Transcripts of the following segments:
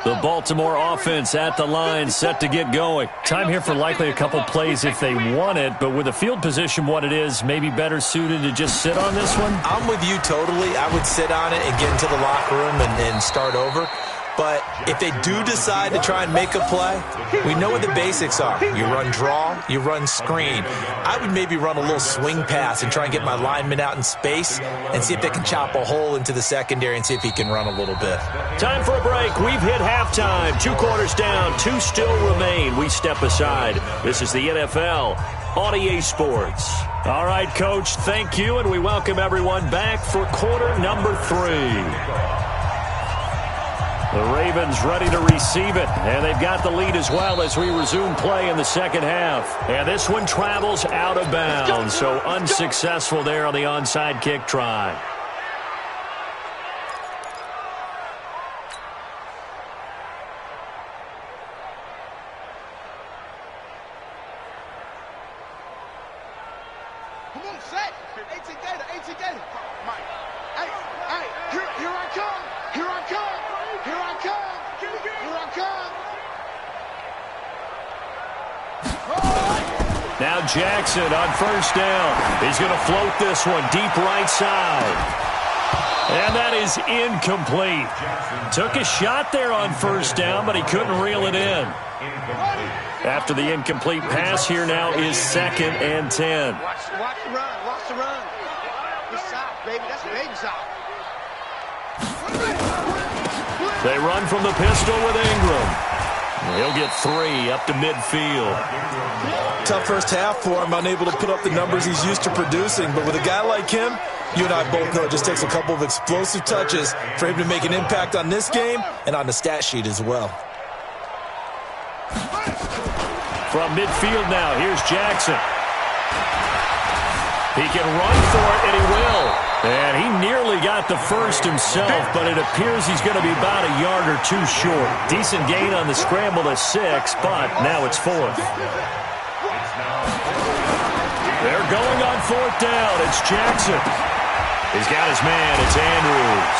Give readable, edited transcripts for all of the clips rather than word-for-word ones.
The Baltimore offense at the line, set to get going. Time here for likely a couple plays if they want it, but with the field position what it is, maybe better suited to just sit on this one? I'm with you totally. I would sit on it and get into the locker room and start over. But if they do decide to try and make a play, we know what the basics are. You run draw, you run screen. I would maybe run a little swing pass and try and get my lineman out in space and see if they can chop a hole into the secondary and see if he can run a little bit. Time for a break. We've hit halftime. 2 quarters down, 2 still remain. We step aside. This is the NFL on EA Sports. All right, Coach, thank you, and we welcome everyone back for quarter number 3. The Ravens ready to receive it, and they've got the lead as well as we resume play in the second half. And this one travels out of bounds, so unsuccessful there on the onside kick try. Come on, set. 18 Gator, 18 Gator. Mike. Hey, here I come. Here I come. Here I come. Here I come. Now Jackson on first down. He's going to float this one deep right side. And that is incomplete. Took a shot there on first down, but he couldn't reel it in. After the incomplete pass, here now is 2nd and 10. Watch the run. Watch the run. Good side, baby. That's baby side. They run from the pistol with Ingram. He'll get 3 up to midfield. Tough first half for him, unable to put up the numbers he's used to producing. But with a guy like him, you and I both know it just takes a couple of explosive touches for him to make an impact on this game and on the stat sheet as well. From midfield now, here's Jackson. He can run for it, and he will. And he nearly got the first himself, but it appears he's going to be about a yard or 2 short. Decent gain on the scramble to 6, but now it's 4th. They're going on 4th down. It's Jackson. He's got his man. It's Andrews.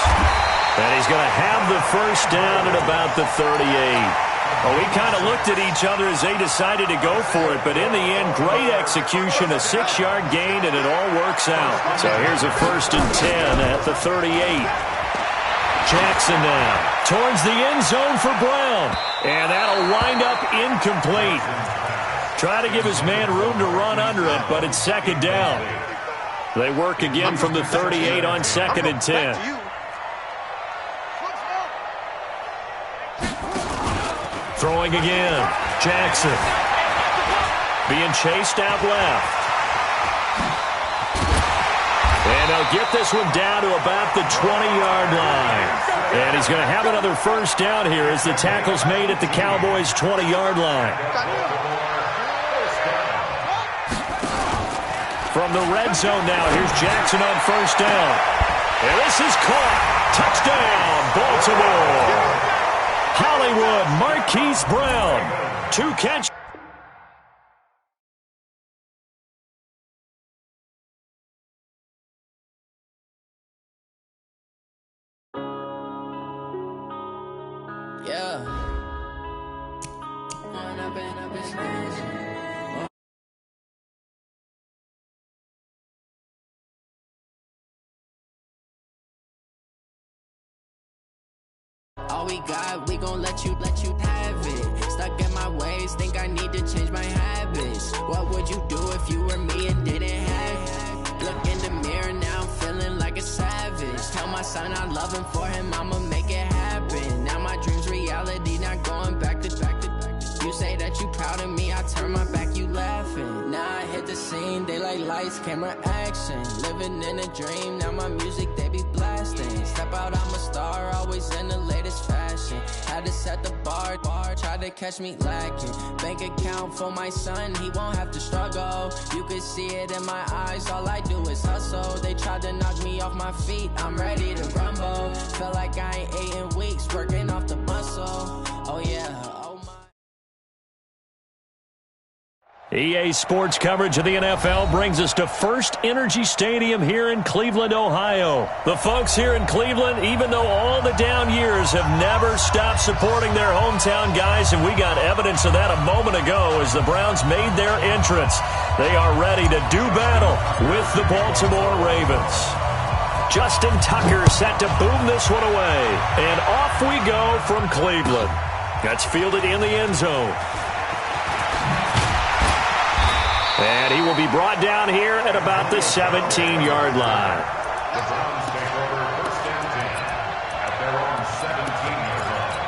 And he's going to have the first down at about the 38. Well, we kind of looked at each other as they decided to go for it, but in the end, great execution, a 6-yard gain, and it all works out. So here's a 1st and 10 at the 38. Jackson now towards the end zone for Brown, and that'll wind up incomplete. Try to give his man room to run under it, but it's 2nd down. They work again from the 38 on 2nd and 10. Throwing again. Jackson. Being chased out left. And they'll get this one down to about the 20-yard line. And he's going to have another first down here as the tackle's made at the Cowboys' 20-yard line. From the red zone now, here's Jackson on first down. And this is caught. Touchdown, Baltimore. Hollywood, Marquise Brown. 2 catch. Yeah. All we got, we gon' let you have it. Stuck in my ways, think I need to change my habits. What would you do if you were me and didn't have it? Look in the mirror, now I'm feeling like a savage. Tell my son I love him, for him I'ma make it happen. Now my dream's reality, not going back to back. You say that you proud of me, I turn my back, you laughing. Now I hit the scene, they like lights, camera, action. Living in a dream, now my music, they be blasting. Step out, I'm a star, always in the latest fashion. Had to set the bar, try to catch me lacking. Bank account for my son, he won't have to struggle. You can see it in my eyes, all I do is hustle. They tried to knock me off my feet, I'm ready to rumble. Felt like I ain't ate in weeks, working off the muscle. Oh yeah, oh my. EA Sports coverage of the NFL brings us to First Energy Stadium here in Cleveland, Ohio. The folks here in Cleveland, even though all the down years, have never stopped supporting their hometown guys, and we got evidence of that a moment ago as the Browns made their entrance. They are ready to do battle with the Baltimore Ravens. Justin Tucker set to boom this one away, and off we go from Cleveland. That's fielded in the end zone. And he will be brought down here at about the 17-yard line. The Browns take over first and 10 at their own 17-yard line.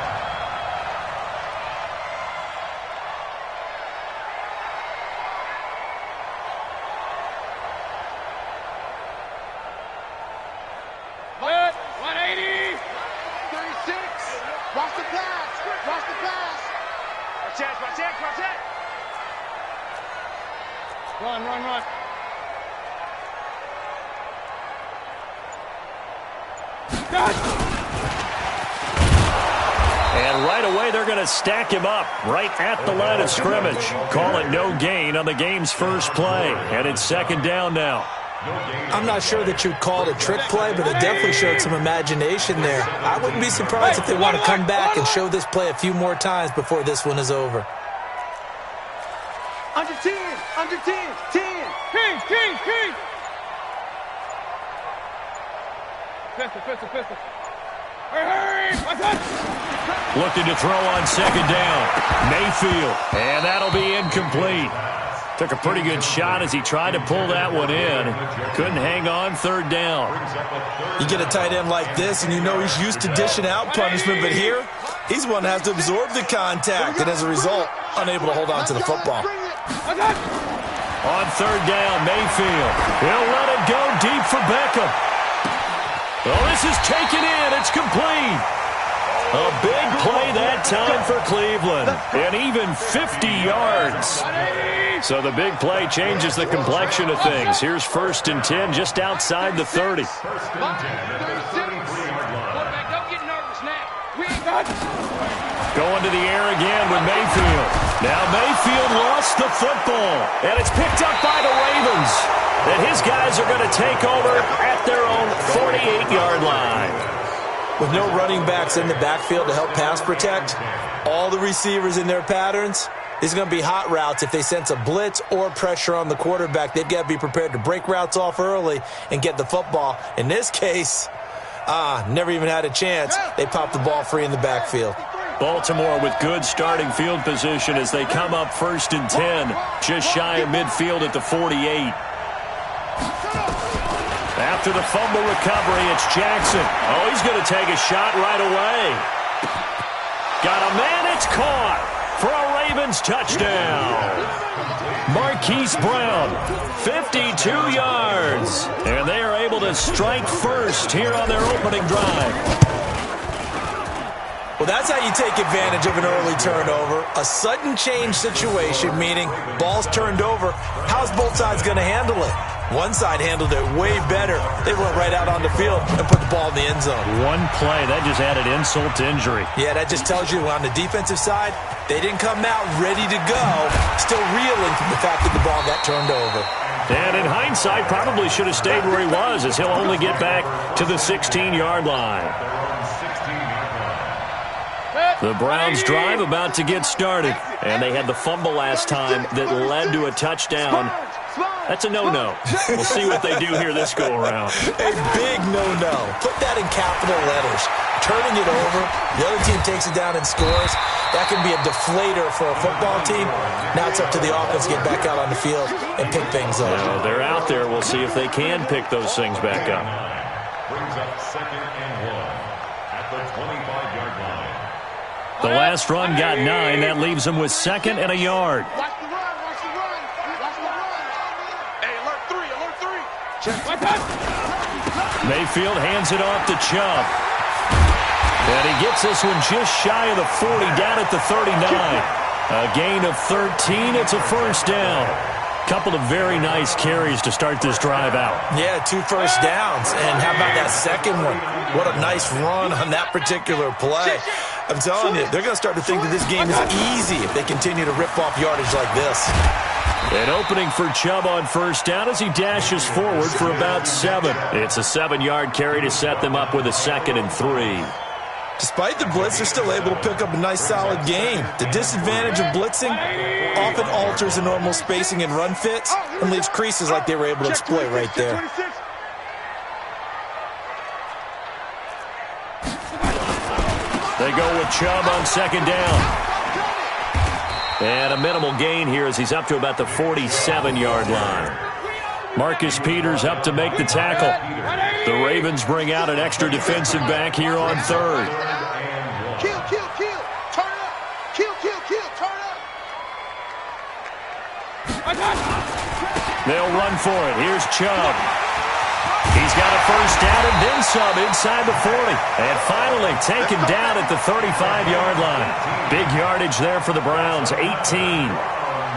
What? 180. 36. Watch the pass. Watch the pass. Watch it. Watch it. Watch it. Run, run, run. And right away, they're going to stack him up right at the line of scrimmage. Call it no gain on the game's first play. And it's second down now. I'm not sure that you'd call it a trick play, but it definitely showed some imagination there. I wouldn't be surprised if they want to come back and show this play a few more times before this one is over. Under 10. Under 10. 10. King. Pistol. Hurry. Looking to throw on second down. Mayfield. And that'll be incomplete. Took a pretty good shot as he tried to pull that one in. Couldn't hang on third down. You get a tight end like this, and you know he's used to dishing out punishment, but here, he's one that has to absorb the contact, and as a result, unable to hold on to the football. On third down, Mayfield. He'll let it go deep for Beckham. Oh, this is taken in. It's complete. A big play that time for Cleveland. And even 50 yards. So the big play changes the complexion of things. Here's first and 10 just outside the 30. Going to the air again with Mayfield. Now Mayfield lost the football. And it's picked up by the Ravens. And his guys are going to take over at their own 48-yard line. With no running backs in the backfield to help pass protect, all the receivers in their patterns, these are going to be hot routes. If they sense a blitz or pressure on the quarterback, they've got to be prepared to break routes off early and get the football. In this case, never even had a chance. They popped the ball free in the backfield. Baltimore with good starting field position as they come up first and 10, just shy of midfield at the 48. After the fumble recovery, it's Jackson. Oh, he's going to take a shot right away. Got a man, it's caught for a Ravens touchdown. Marquise Brown, 52 yards. And they are able to strike first here on their opening drive. Well, that's how you take advantage of an early turnover. A sudden change situation, meaning ball's turned over. How's both sides going to handle it? One side handled it way better. They went right out on the field and put the ball in the end zone. One play, that just added insult to injury. Yeah, that just tells you on the defensive side, they didn't come out ready to go, still reeling from the fact that the ball got turned over. And in hindsight, probably should have stayed where he was, as he'll only get back to the 16-yard line. The Browns drive about to get started, and they had the fumble last time that led to a touchdown. That's a no-no. We'll see what they do here this go-around. A big no-no. Put that in capital letters. Turning it over, the other team takes it down and scores. That can be a deflator for a football team. Now it's up to the offense to get back out on the field and pick things up. Well, they're out there. We'll see if they can pick those things back up. Brings up second and 1 at the 25-yard line. The last run got 9. That leaves them with second and a yard. Watch the run. Watch the run. Watch the run. Hey, alert 3. Alert 3. Check. Watch that. Mayfield hands it off to Chubb. And he gets this one just shy of the 40, down at the 39. A gain of 13. It's a first down. Couple of very nice carries to start this drive out. Yeah, 2 first downs. And how about that second one? What a nice run on that particular play. I'm telling you, they're going to start to think that this game is easy if they continue to rip off yardage like this. An opening for Chubb on first down as he dashes forward for about 7. It's a 7-yard carry to set them up with a 2nd and 3. Despite the blitz, they're still able to pick up a nice, solid gain. The disadvantage of blitzing often alters the normal spacing and run fits and leaves creases like they were able to exploit right there. They go with Chubb on 2nd down. And a minimal gain here as he's up to about the 47-yard line. Marcus Peters up to make the tackle. The Ravens bring out an extra defensive back here on 3rd. Kill, kill, kill. Turn up. Kill, kill, kill. Turn up. They'll run for it. Here's Chubb. He's got a first down and then some inside the 40. And finally taken down at the 35-yard line. Big yardage there for the Browns, 18.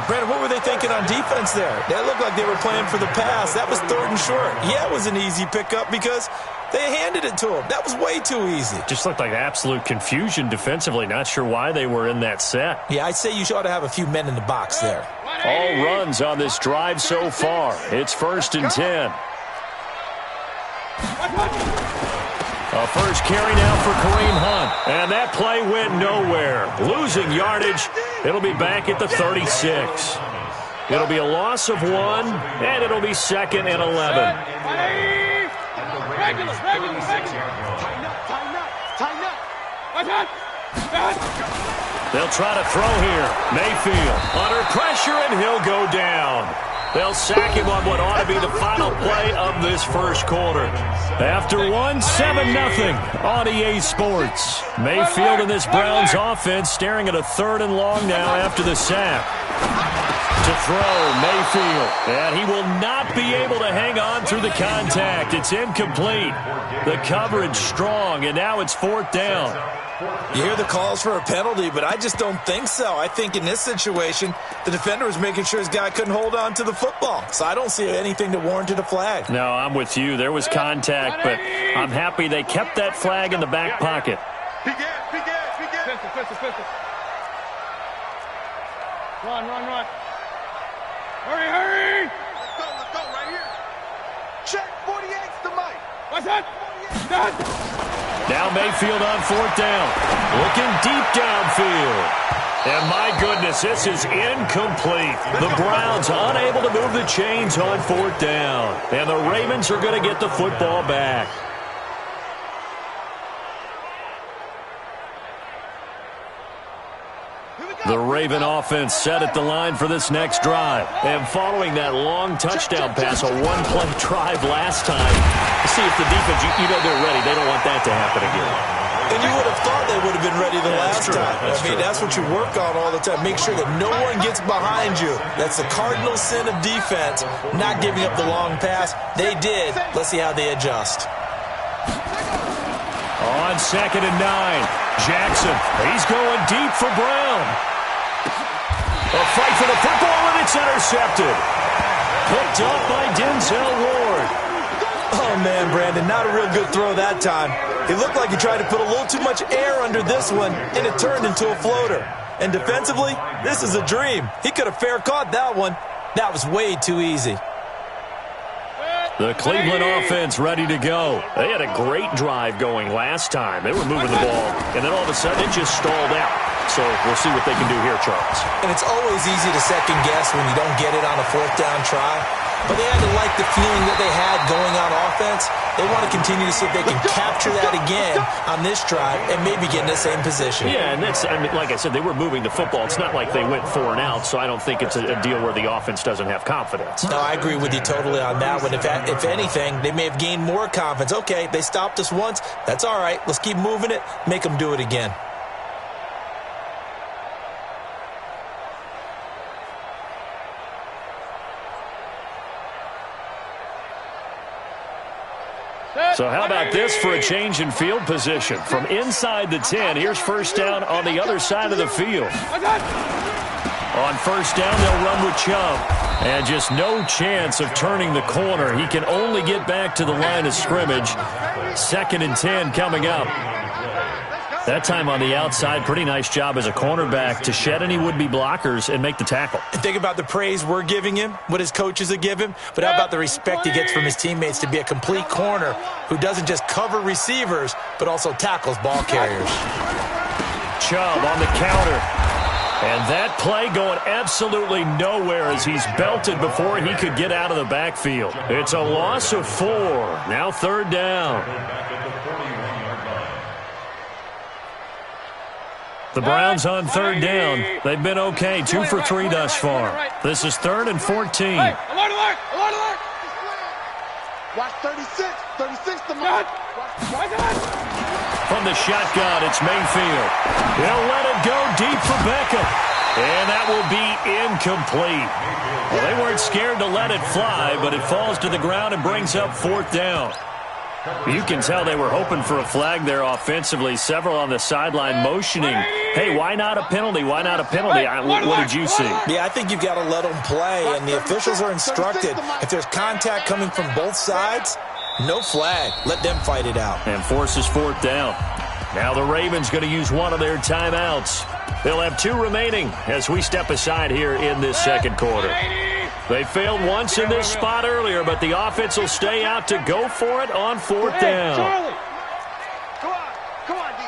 Brandon, what were they thinking on defense there? They looked like they were playing for the pass. That was 3rd and short. Yeah, it was an easy pickup because they handed it to him. That was way too easy. Just looked like absolute confusion defensively. Not sure why they were in that set. Yeah, I'd say you ought to have a few men in the box there. All runs on this drive so far. It's 1st and 10. A first carry now for Kareem Hunt. And that play went nowhere. Losing yardage. It'll be back at the 36. It'll be a loss of 1, and it'll be 2nd and 11. Tighten up. They'll try to throw here. Mayfield under pressure, and he'll go down. They'll sack him on what ought to be the final play of this first quarter. After 1, 7-0 on EA Sports. Mayfield and this Browns offense staring at a 3rd and long now after the sack. To throw, Mayfield. And he will not be able to hang on through the contact. It's incomplete. The coverage strong, and now it's 4th down. You hear the calls for a penalty, but I just don't think so. I think in this situation, the defender was making sure his guy couldn't hold on to the football. So I don't see anything that warranted a flag. No, I'm with you. There was contact, but I'm happy they kept that flag in the back pocket. Pistol. Run. Hurry. Let's go right here. Check 48's the mic. What's that? Now Mayfield on 4th down. Looking deep downfield. And my goodness, this is incomplete. The Browns unable to move the chains on 4th down. And the Ravens are going to get the football back. The Raven offense set at the line for this next drive. And following that long touchdown pass, a one-play drive last time, see if the defense, you know they're ready. They don't want that to happen again. And you would have thought they would have been ready the last time. That's what you work on all the time. Make sure that no one gets behind you. That's the cardinal sin of defense, not giving up the long pass. They did. Let's see how they adjust. On 2nd and 9, Jackson. He's going deep for Brown. A fight for the football, and it's intercepted. Picked up by Denzel Ward. Oh, man, Brandon, not a real good throw that time. It looked like he tried to put a little too much air under this one, and it turned into a floater. And defensively, this is a dream. He could have fair caught that one. That was way too easy. The Cleveland offense ready to go. They had a great drive going last time. They were moving the ball, and then all of a sudden it just stalled out. So we'll see what they can do here, Charles. And it's always easy to second guess when you don't get it on a 4th down try. But they had to like the feeling that they had going on offense. They want to continue to see if they can capture that again on this drive and maybe get in the same position. Yeah, and that's, I mean, like I said, they were moving the football. It's not like they went 4 and out, so I don't think it's a deal where the offense doesn't have confidence. No, I agree with you totally on that one. If anything, they may have gained more confidence. Okay, they stopped us once. That's all right. Let's keep moving it. Make them do it again. So how about this for a change in field position? From inside the 10, here's 1st down on the other side of the field. On 1st down, they'll run with Chubb. And just no chance of turning the corner. He can only get back to the line of scrimmage. 2nd and 10 coming up. That time on the outside, pretty nice job as a cornerback to shed any would-be blockers and make the tackle. And think about the praise we're giving him, what his coaches have given him, but how about the respect he gets from his teammates to be a complete corner who doesn't just cover receivers, but also tackles ball carriers. Chubb on the counter. And that play going absolutely nowhere as he's belted before he could get out of the backfield. It's a loss of 4. Now 3rd down. The Browns on 3rd down. They've been okay, 2 for 3 thus far. This is 3rd and 14. Alert, alert, alert, alert. Watch 36. 36 the mark. From the shotgun, it's Mayfield. He'll let it go deep for Beckham. And that will be incomplete. Well, they weren't scared to let it fly, but it falls to the ground and brings up 4th down. You can tell they were hoping for a flag there offensively. Several on the sideline motioning, hey, why not a penalty? Why not a penalty? What did you see? Yeah, I think you've got to let them play, and the officials are instructed. If there's contact coming from both sides, no flag. Let them fight it out. And forces 4th down. Now the Ravens going to use one of their timeouts. They'll have 2 remaining as we step aside here in this 2nd quarter. They failed once in this spot earlier, but the offense will stay out to go for it on 4th down. Charlie. Come on, D.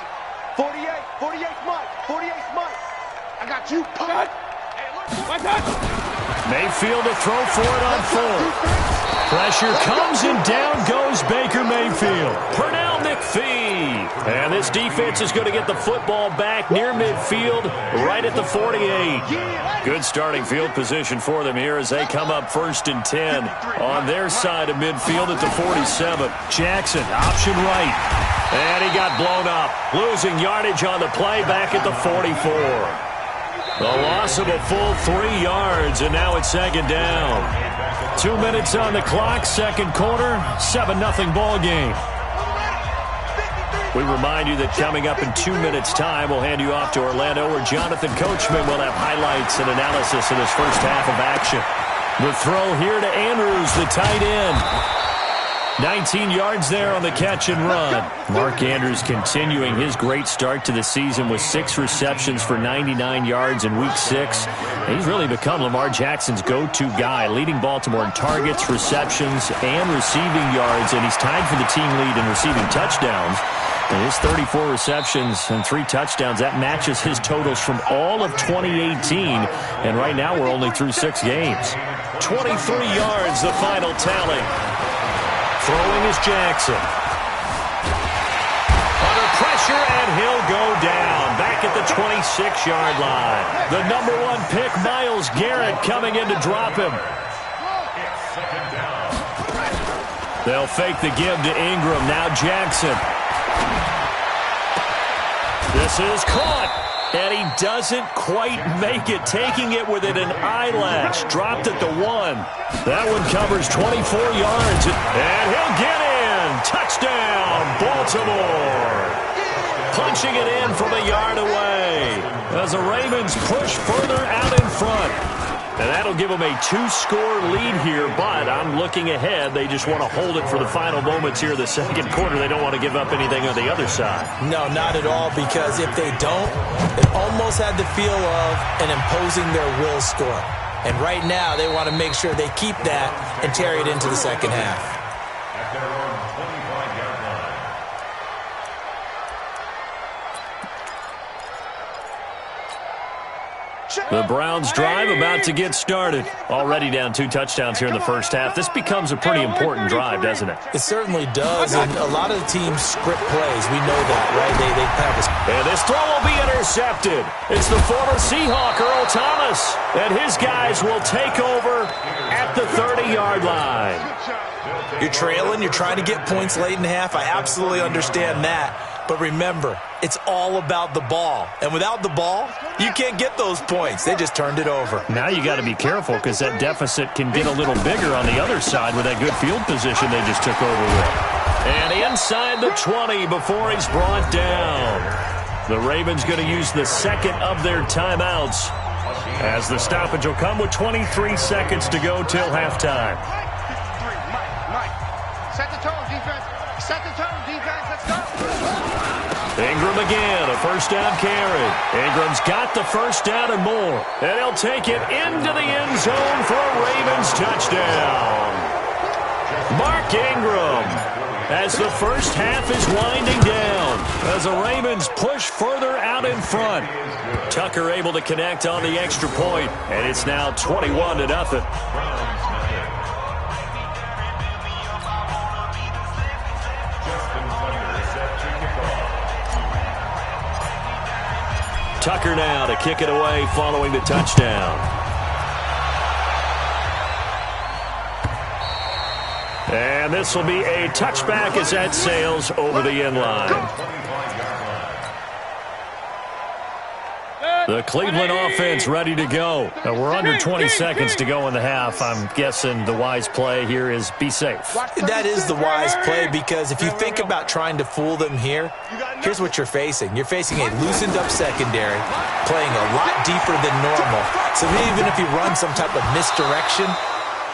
48's Mike. 48's Mike. I got you. Punt. Mayfield to throw for it on 4th. Pressure comes and down goes Baker Mayfield. Pernell McPhee. And this defense is going to get the football back near midfield right at the 48. Good starting field position for them here as they come up 1st and 10 on their side of midfield at the 47. Jackson, option right. And he got blown up. Losing yardage on the play back at the 44. The loss of a full 3 yards, and now it's 2nd down. 2 minutes on the clock, 2nd quarter, 7-0 ball game. We remind you that coming up in 2 minutes' time, we'll hand you off to Orlando, where Jonathan Coachman will have highlights and analysis in his first half of action. The throw here to Andrews, the tight end. 19 yards there on the catch and run. Mark Andrews continuing his great start to the season with 6 receptions for 99 yards in Week 6. He's really become Lamar Jackson's go-to guy, leading Baltimore in targets, receptions, and receiving yards, and he's tied for the team lead in receiving touchdowns. And his 34 receptions and 3 touchdowns, that matches his totals from all of 2018, and right now we're only through 6 games. 23 yards, the final tally. Throwing is Jackson. Under pressure, and he'll go down. Back at the 26-yard line. The #1 pick, Myles Garrett, coming in to drop him. They'll fake the give to Ingram. Now Jackson. This is caught. And he doesn't quite make it, taking it within an eyelash. Dropped at the 1. That one covers 24 yards. And he'll get in. Touchdown, Baltimore. Punching it in from a yard away as the Ravens push further out in front. And that'll give them a 2-score lead here, but I'm looking ahead. They just want to hold it for the final moments here of the 2nd quarter. They don't want to give up anything on the other side. No, not at all, because if they don't, it almost had the feel of an imposing their will score. And right now, they want to make sure they keep that and carry it into the 2nd half. At their own 25-yard line. The Browns drive about to get started. Already down 2 touchdowns here in the first half. This becomes a pretty important drive, doesn't it? It certainly does, and a lot of the teams script plays. We know that, right? They have a... And this throw will be intercepted. It's the former Seahawk, Earl Thomas, and his guys will take over at the 30-yard line. You're trailing. You're trying to get points late in the half. I absolutely understand that. But remember, it's all about the ball. And without the ball, you can't get those points. They just turned it over. Now you got to be careful because that deficit can get a little bigger on the other side with that good field position they just took over with. And inside the 20 before he's brought down. The Ravens going to use the 2nd of their timeouts as the stoppage will come with 23 seconds to go till halftime. Mike, set the tone, defense. Set the tone, defense. Let's go. Ingram again, a first down carry. Ingram's got the first down and more. And he'll take it into the end zone for a Ravens touchdown. Mark Ingram, as the first half is winding down, as the Ravens push further out in front. Tucker able to connect on the extra point, and it's now 21-0. Tucker now to kick it away following the touchdown. And this will be a touchback as that sails over the end line. The Cleveland offense ready to go. We're under 20 seconds to go in the half. I'm guessing the wise play here is be safe. That is the wise play, because if you think about trying to fool them here, here's what you're facing. You're facing a loosened up secondary, playing a lot deeper than normal. So even if you run some type of misdirection,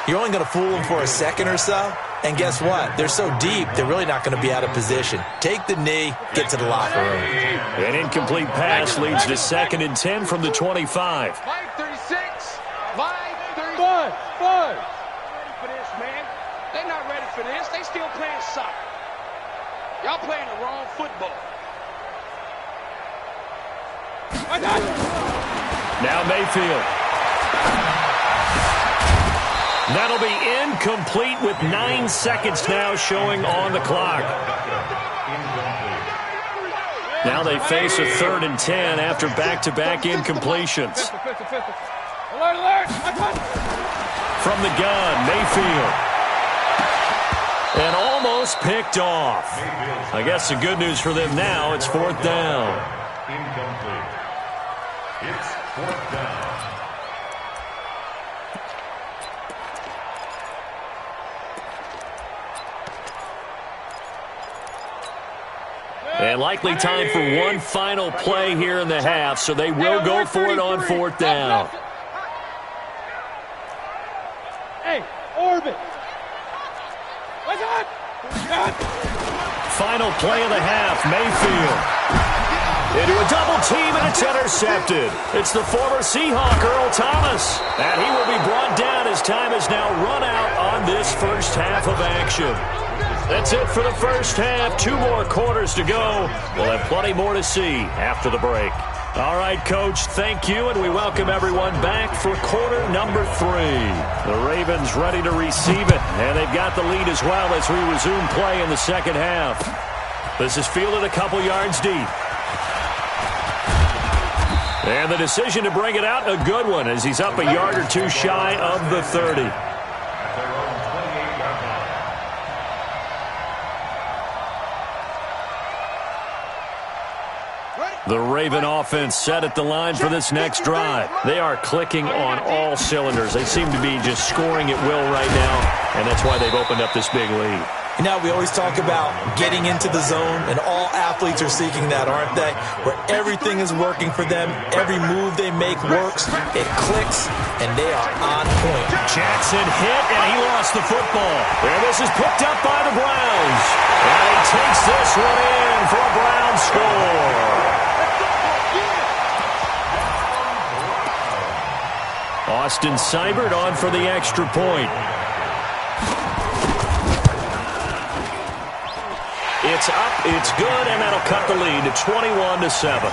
you're only going to fool them for a second or so. And guess what? They're so deep, they're really not going to be out of position. Take the knee, get to the locker room. An incomplete pass leads to 2nd and 10 from the 25. 5:36. 5:35. Ready for this, man. They're not ready for this. They still playing soccer. Y'all playing the wrong football. Now Mayfield. That'll be incomplete with 9 seconds now showing on the clock. Now they face a 3rd and 10 after back-to-back incompletions. From the gun, Mayfield. And almost picked off. I guess the good news for them now, it's 4th down. Incomplete. It's 4th down. And likely time for one final play here in the half, so they will go for it on 4th down. Hey, orbit. Final play of the half, Mayfield. Into a double team, and it's intercepted. It's the former Seahawk, Earl Thomas. And he will be brought down as time has now run out on this first half of action. That's it for the first half. 2 more quarters to go. We'll have plenty more to see after the break. All right, Coach, thank you, and we welcome everyone back for quarter number 3. The Ravens ready to receive it, and they've got the lead as well as we resume play in the second half. This is fielded a couple yards deep. And the decision to bring it out, a good one, as he's up a yard or 2 shy of the 30. The Raven offense set at the line for this next drive. They are clicking on all cylinders. They seem to be just scoring at will right now, and that's why they've opened up this big lead. You know, we always talk about getting into the zone, and all athletes are seeking that, aren't they? Where everything is working for them, every move they make works, it clicks, and they are on point. Jackson hit, and he lost the football. And this is picked up by the Browns. And he takes this one in for a Browns score. Austin Seibert on for the extra point. It's up, it's good, and that'll cut the lead to 21-7.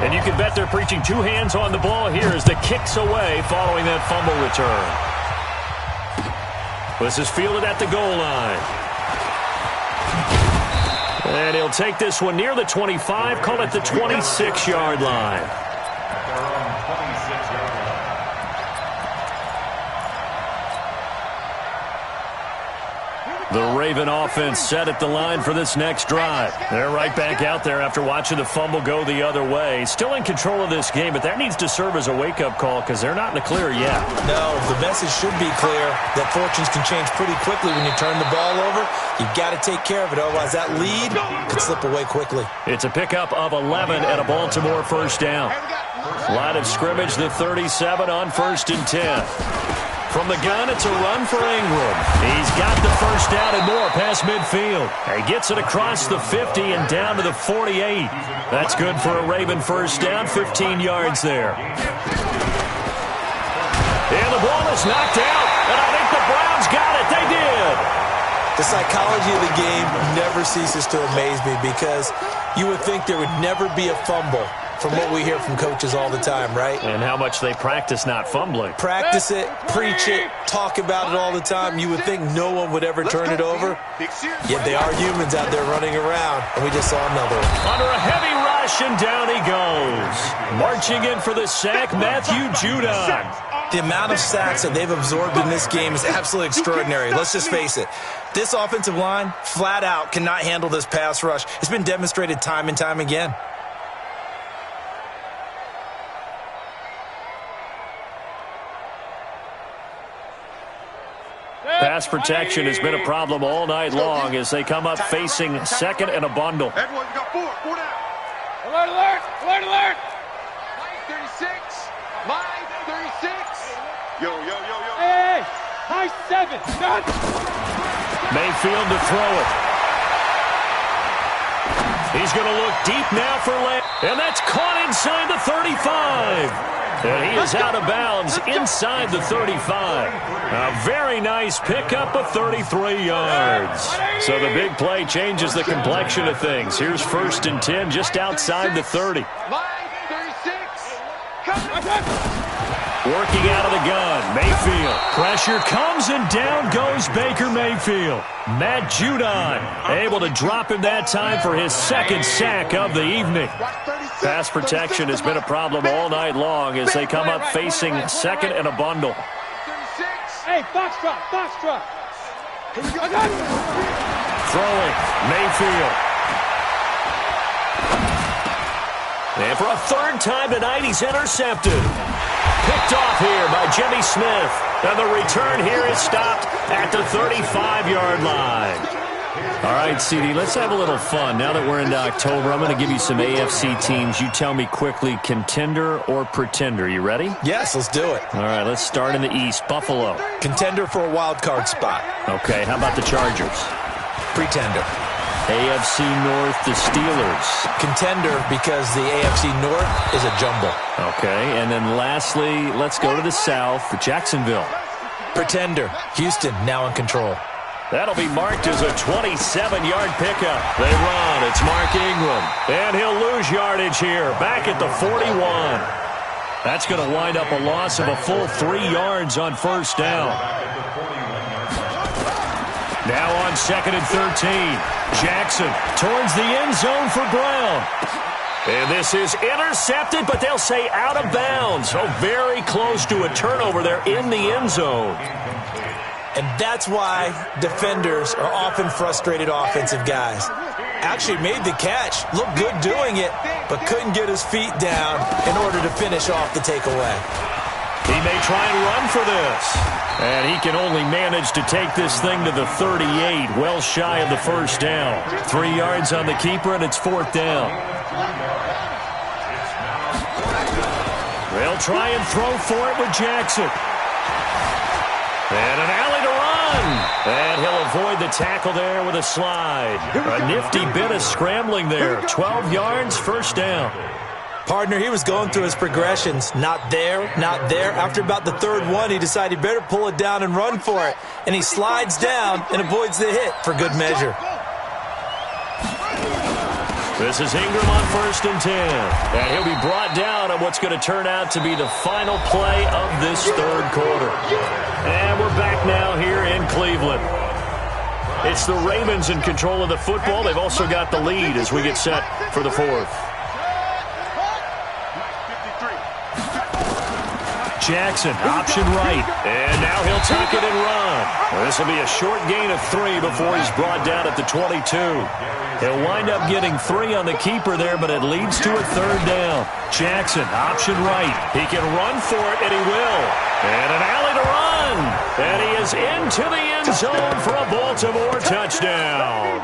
And you can bet they're preaching 2 hands on the ball here as the kick's away following that fumble return. This is fielded at the goal line. And he'll take this one near the 25, call it the 26-yard line. The Raven offense set at the line for this next drive. They're right back out there after watching the fumble go the other way. Still in control of this game, but that needs to serve as a wake-up call because they're not in the clear yet. No, the message should be clear that fortunes can change pretty quickly when you turn the ball over. You've got to take care of it, otherwise that lead could slip away quickly. It's a pickup of 11 and a Baltimore first down. Line of scrimmage, the 37 on 1st and 10. From the gun, it's a run for Ingram. He's got the first down and more past midfield. He gets it across the 50 and down to the 48. That's good for a Raven first down, 15 yards there. And the ball is knocked out, and I think the Browns got it. They did. The psychology of the game never ceases to amaze me because you would think there would never be a fumble from what we hear from coaches all the time, right? And how much they practice not fumbling. Practice it, preach it, talk about it all the time. You would think no one would ever turn it over. Yet they are humans out there running around, and we just saw another one. Under a heavy rush, and down he goes. Marching in for the sack, Matthew Judon. The amount of sacks that they've absorbed in this game is absolutely extraordinary. Let's just face it. This offensive line, flat out, cannot handle this pass rush. It's been demonstrated time and time again. Pass protection has been a problem all night long as they come up facing second and a bundle. Everyone, you got four down. Alert, alert, alert, alert. Line 36. Line 36. Yo. Hey, high 7. Done. Mayfield to throw it. He's going to look deep now for Lamb. And that's caught inside the 35. And he is out of bounds inside the 35. A very nice pickup of 33 yards. So the big play changes the complexion of things. Here's 1st and 10 just outside the 30. Line 36. Working out of the gun, Mayfield. Pressure comes and down goes Baker Mayfield. Matt Judon able to drop him that time for his second sack of the evening. Pass protection has been a problem all night long as they come up facing second and a bundle. 36. Hey, box drop. Throwing, Mayfield. And for a third time tonight, he's intercepted. Picked off here by Jimmy Smith. And the return here is stopped at the 35-yard line. All right, CD, let's have a little fun. Now that we're into October, I'm going to give you some AFC teams. You tell me quickly, contender or pretender. You ready? Yes, let's do it. All right, let's start in the East. Buffalo. Contender for a wild card spot. Okay, how about the Chargers? Pretender. AFC North, the Steelers. Contender because the AFC North is a jumble. Okay, and then lastly, let's go to the South, Jacksonville. Pretender. Houston now in control. That'll be marked as a 27-yard pickup. They run. It's Mark Ingram. And he'll lose yardage here, back at the 41. That's going to wind up a loss of a full 3 yards on first down. Now on 2nd and 13. Jackson towards the end zone for Brown. And this is intercepted, but they'll say out of bounds. So very close to a turnover there in the end zone. And that's why defenders are often frustrated offensive guys. Actually made the catch, looked good doing it, but couldn't get his feet down in order to finish off the takeaway. He may try and run for this. And he can only manage to take this thing to the 38, well shy of the first down. 3 yards on the keeper, and it's 4th down. They'll try and throw for it with Jackson. And an alley to run. And he'll avoid the tackle there with a slide. A nifty bit of scrambling there. 12 yards, first down. Partner, he was going through his progressions. Not there, not there. After about the third one, he decided he better pull it down and run for it. And he slides down and avoids the hit for good measure. This is Ingram on 1st and 10. And he'll be brought down on what's going to turn out to be the final play of this third quarter. And we're back now here in Cleveland. It's the Ravens in control of the football. They've also got the lead as we get set for the fourth. Jackson, option right. And now he'll tuck it and run. Well, this will be a short gain of 3 before he's brought down at the 22. He'll wind up getting 3 on the keeper there, but it leads to a 3rd down. Jackson, option right. He can run for it, and he will. And an alley to run. And he is into the end zone for a Baltimore touchdown.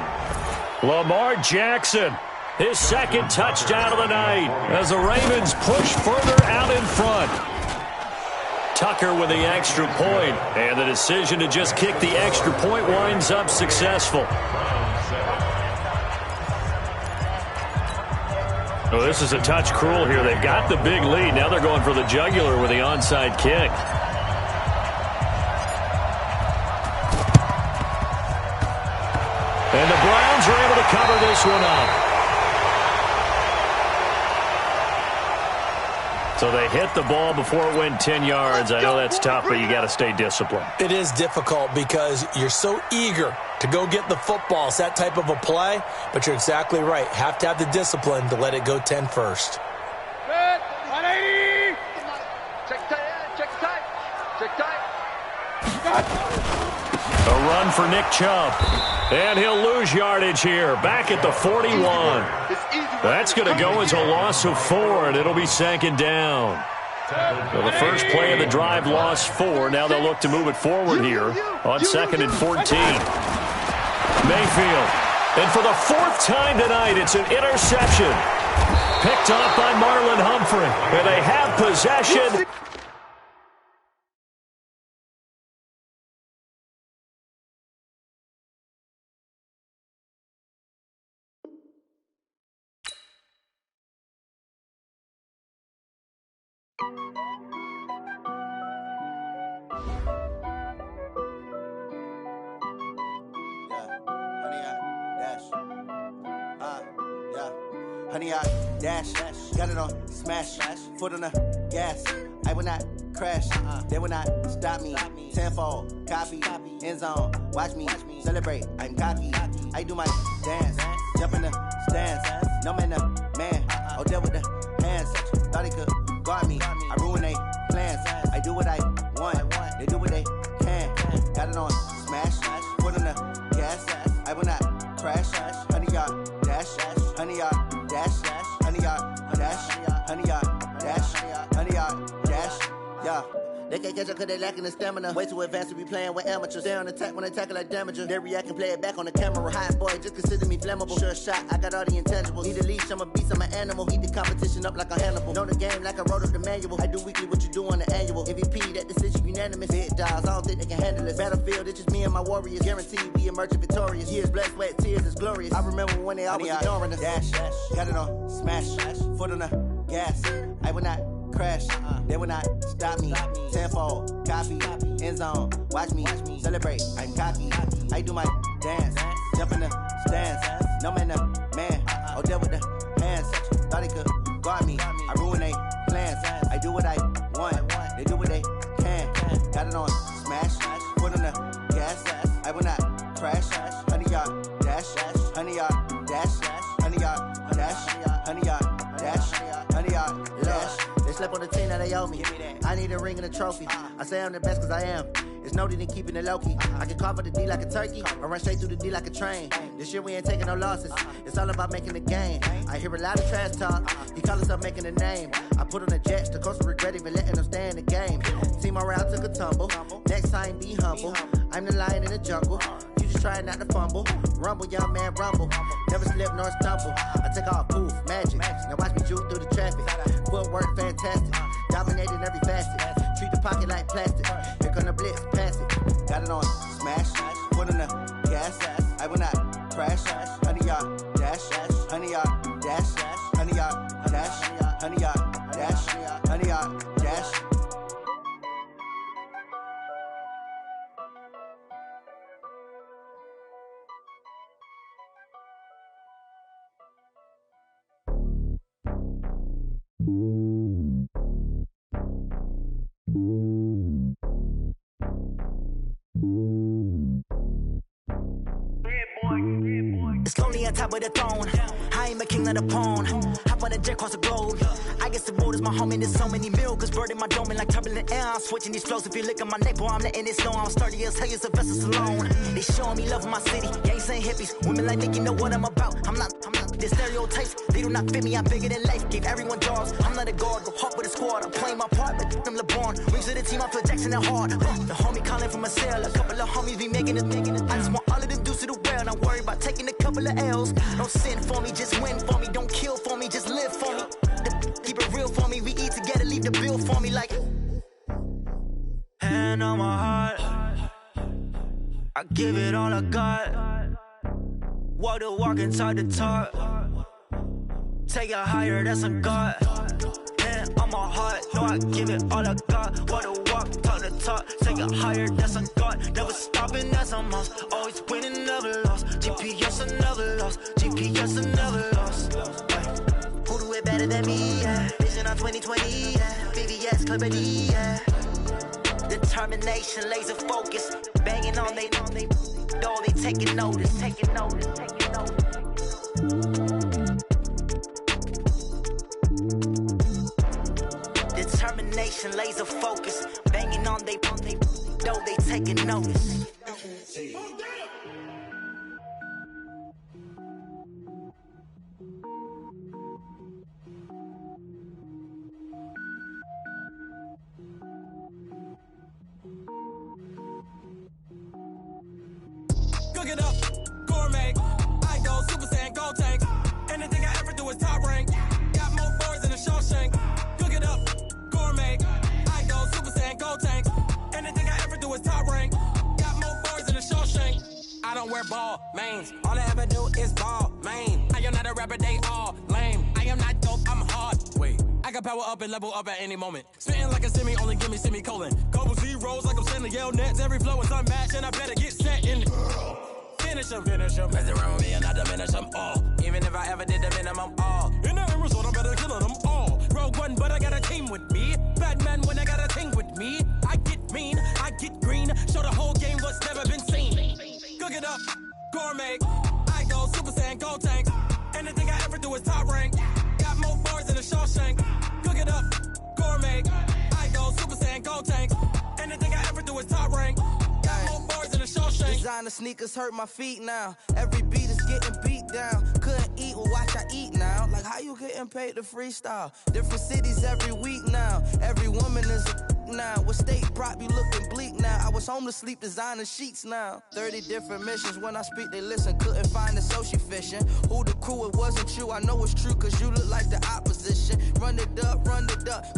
Lamar Jackson, his 2nd touchdown of the night as the Ravens push further out in front. Tucker with the extra point, and the decision to just kick the extra point winds up successful. Well, this is a touch cruel here. They've got the big lead. Now they're going for the jugular with the onside kick. And the Browns are able to cover this one up. So they hit the ball before it went 10 yards. I know that's tough, but you got to stay disciplined. It is difficult because you're so eager to go get the football. It's that type of a play, but you're exactly right. Have to have the discipline to let it go 10 first. Good. 180. Check tight, check tight, check tight. A run for Nick Chubb. And he'll lose yardage here. Back at the 41. That's going to go as a loss of 4, and it'll be 2nd down. Well, the first play of the drive lost 4. Now they'll look to move it forward here on 2nd and 14. Mayfield. And for the 4th time tonight, it's an interception. Picked off by Marlon Humphrey. And they have possession. Honey, I dash, got it on smash, foot on the gas. I will not crash, they will not stop me. Tenfold, copy, end zone, watch me celebrate. I'm cocky, I do my dance, jump in the stands. No man, man, oh, deal with the hands. Thought he could guard me, I ruin they plans. I do what I want, they do what they can. Got it on smash, foot on the gas. I will not crash, honey, y'all dash, honey, y'all dash, honey, y'all dash, honey, y'all dash, honey, y'all dash, yeah. They can't catch up cause they lacking the stamina. Way too advanced to be playing with amateurs. Stay on attack when they tackle like damager. They react and play it back on the camera. Hot boy, just consider me flammable. Sure shot, I got all the intangibles. Need a leash, I'm a beast, I'm an animal. Eat the competition up like a Hannibal. Know the game like I wrote up the manual. I do weekly what you do on the annual. MVP, that decision unanimous. Big dogs, I don't think they can handle it. Battlefield, it's just me and my warriors. Guaranteed we emerge victorious. Years, blood, sweat, tears, it's glorious. I remember when they always ignoring us. Dash, got it on smash, foot on the gas. I will not crash, they will not stop me. Tenfold, copy, end zone, watch me celebrate. I'm cocky, I do my dance, jump in the stands. No man, man, oh, deal with the hands. Thought he could guard me, I ruin they plans. I do what I want, they do what they can. Got it on smash, foot on the gas. I will not crash, honey, y'all dash, honey, y'all dash, honey, y'all dash, honey, y'all dash, honey, y'all dash. They slept on the team that they owe me. I need a ring and a trophy. I say I'm the best cause I am. It's no need in keeping it low-key. I can carve up the D like a turkey or run straight through the D like a train. This year we ain't taking no losses. It's all about making the game. I hear a lot of trash talk. He call himself making a name. I put on the Jets. The coach will regret even letting them stay in the game. Team morale took a tumble. Next time be humble. I'm the lion in the jungle. You just try not to fumble. Rumble, young man, rumble. Never slip nor stumble. I take off, poof, magic. Now watch me juke through the traffic. Footwork fantastic. Dominating every facet. Treat the pocket like plastic. Here come the blitz, pass it. Got it on smash. Foot on the gas. I will not crash. Honey, y'all dash. Honey, y'all dash. Honey, y'all dash. Honey, y'all dash. Honey, y'all dash. It's only Finally on top of the throne. I ain't a king of the pawn. Hop on a jet across the globe. I guess the world is my home and there's so many miracles. Bird in my dome and like turbulent air. I'm switching these flows. If you look at my neck, boy, I'm letting it snow. I'm sturdy as hell, as a vessel alone. They showing me love in my city. Gangsta and hippies. Women like Nicky know what I'm about. I'm not. The stereotypes, they do not fit me. I'm bigger than life. Gave everyone jobs. I'm not a guard. Go hard with a squad. I'm playing my part, but I'm LeBron. Rings to the team, I feel Jackson and hard. The homie calling from a cell. A couple of homies be making it. I just want all of them dudes to the well. Not worry about taking a couple of L's. Don't sin for me, just win for me. Don't kill for me, just live for me. Keep it real for me. We eat together, leave the bill for me like. Hand on my heart, I give it all I got. Walk the walk and talk the talk. Take it higher, that's a God. Hand on my heart, no, I give it all I got. Walk the walk, talk the talk. Take it higher, that's a God. Never stopping, that's a must. Always winning, never lost. GPS, I never lost. GPS, I never lost. Who do it better than me? Yeah. Vision on 2020, yeah. VVS, Clarity, yeah. Determination, laser focus. Banging on they door, they taking notice. Determination, laser focus. Banging on they door, they taking notice. Cook it up, gourmet. I go Super Saiyan, gold tank. Anything I ever do is top rank. Got more boys than a Shawshank. Cook it up, gourmet. I go Super Saiyan, gold tank. Anything I ever do is top rank. Got more boys than a Shawshank. I don't wear ball mains. All I ever do is ball main. I am not a rapper, they all lame. I am not dope, I'm hard. Wait, I can power up and level up at any moment. Spitting like a semi, only give me semicolon. Couple zeros like I'm sending yell nets. Every flow is unmatched and I better get set in. Finish him. Mess around with me and I diminish them all. Even if I ever did the minimum all. In the end result, I'm better killing them all. Rogue One, but I got a team with me. Batman when I got a thing with me. I get mean, I get green. Show the whole game what's never been seen. Cook it up, gourmet. I go Super Saiyan, gold tank. Anything I ever do is top rank. Got more bars than a Shawshank. Cook it up, gourmet. I go Super Saiyan, gold tank. Anything I ever do is top rank. Got more bars than a Shawshank. Designer sneakers hurt my feet now. Every beat is getting beat down. Couldn't eat, well watch I eat now. Like how you getting paid to freestyle? Different cities every week now. Every woman is a now. With state prop, you looking bleak now. I was home to sleep, designer sheets now. 30 different missions. When I speak, they listen. Couldn't find the social fishing. Who the crew, it wasn't you. I know it's true, cause you look like the opposition. Run it up.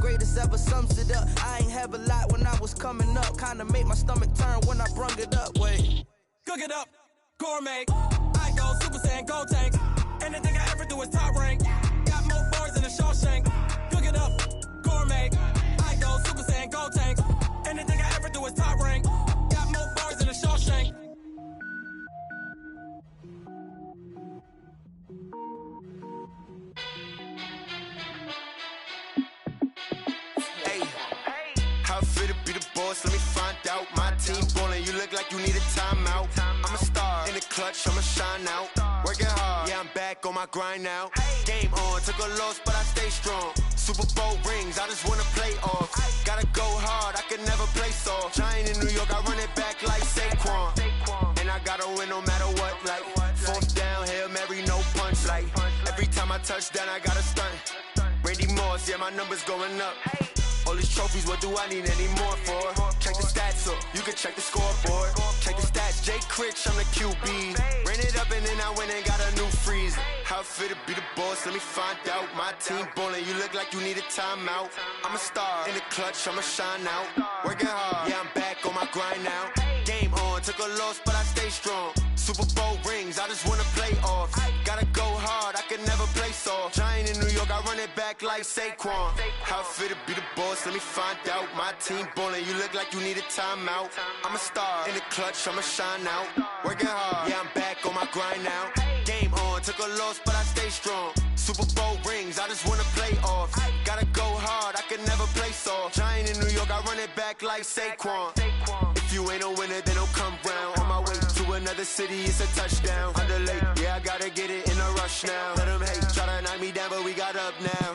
Greatest ever sums it up. I ain't have a lot when I was coming up. Kinda made my stomach turn when I brung it up. Wait. Cook it up, gourmet. I go Super Saiyan, gold tank. Anything I ever do is top rank. Got more bars than a Shawshank. Cook it up, gourmet. I go Super Saiyan, gold tank. Anything I ever do is top rank. Got more bars than a Shawshank. Hey, how fit to be the boss? Let me find out. My team ballin', you look like you need a timeout. I'm a star in the clutch, I'ma shine out. Working hard, yeah, I'm back on my grind now. Game on, took a loss, but I stay strong. Super Bowl rings, I just wanna play off. Gotta go hard, I can never play soft. Giant in New York, I run it back like Saquon. And I gotta win no matter what, like fourth down, Hail Mary, no punch. Like every time I touch down, I gotta stunt. Randy Moss, yeah, my number's going up. All these trophies, what do I need any more for? Check the stats up, you can check the scoreboard. Check the stats, Jay Critch, I'm the QB. Ran it up and then I went and got a new freezer. How fit to be the boss, let me find out. My team ballin', you look like you need a timeout. I'm a star in the clutch, I'ma shine out. Working hard, yeah, I'm back on my grind now. Game on, took a loss, but I stay strong. Super Bowl rings, I just wanna play off. Gotta go hard, I can never play soft. Giant in New York, I run it back like Saquon. How fit to be the boss, let me find out. My team ballin', you look like you need a timeout. I'm a star in the clutch, I'ma shine out. Working hard, yeah, I'm back on my grind now. Game on, took a loss, but I stay strong. Super Bowl rings, I just wanna play off. Gotta go hard, I can never play soft. Giant in New York, I run it back like Saquon. If you ain't a winner, then don't come round. On my way to another the city, it's a touchdown. Underlay, yeah, I gotta get it in a rush now. Let them hate, try to knock me down, but we got up now.